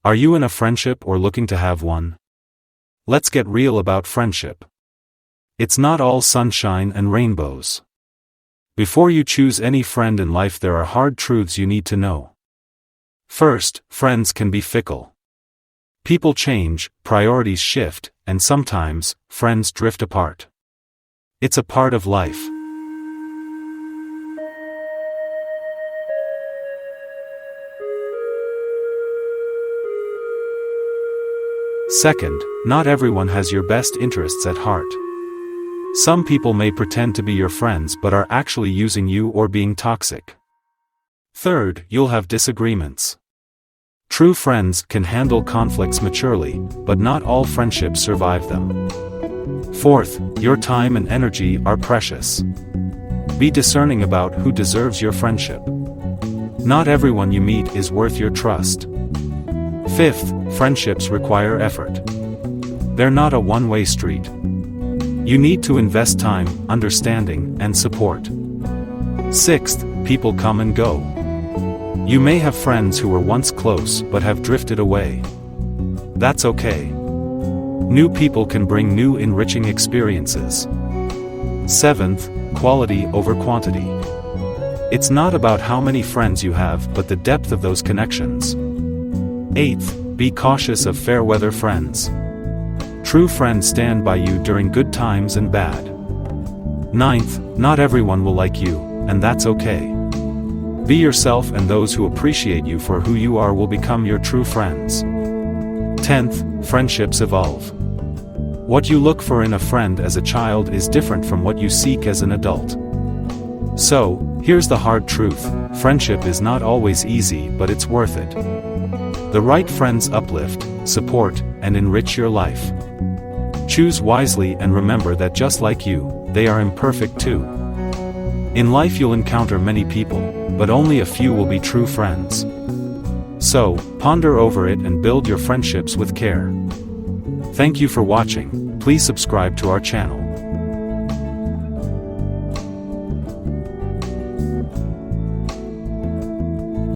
Are you in a friendship or looking to have one? Let's get real about friendship. It's not all sunshine and rainbows. Before you choose any friend in life, there are hard truths you need to know. First, friends can be fickle. People change, priorities shift, and sometimes, friends drift apart. It's a part of life. Second, not everyone has your best interests at heart. Some people may pretend to be your friends but are actually using you or being toxic. Third, you'll have disagreements. True friends can handle conflicts maturely, but not all friendships survive them. Fourth, your time and energy are precious. Be discerning about who deserves your friendship. Not everyone you meet is worth your trust. Fifth, friendships require effort. They're not a one-way street. You need to invest time, understanding, and support. Sixth, people come and go. You may have friends who were once close but have drifted away. That's okay. New people can bring new enriching experiences. Seventh, quality over quantity. It's not about how many friends you have but the depth of those connections. Eighth, be cautious of fair-weather friends. True friends stand by you during good times and bad. Ninth, not everyone will like you, and that's okay. Be yourself, and those who appreciate you for who you are will become your true friends. 10th, friendships evolve. What you look for in a friend as a child is different from what you seek as an adult. So, here's the hard truth: friendship is not always easy, but it's worth it. The right friends uplift, support, and enrich your life. Choose wisely and remember that just like you, they are imperfect too. In life you'll encounter many people, but only a few will be true friends. So, ponder over it and build your friendships with care. Thank you for watching. Please subscribe to our channel.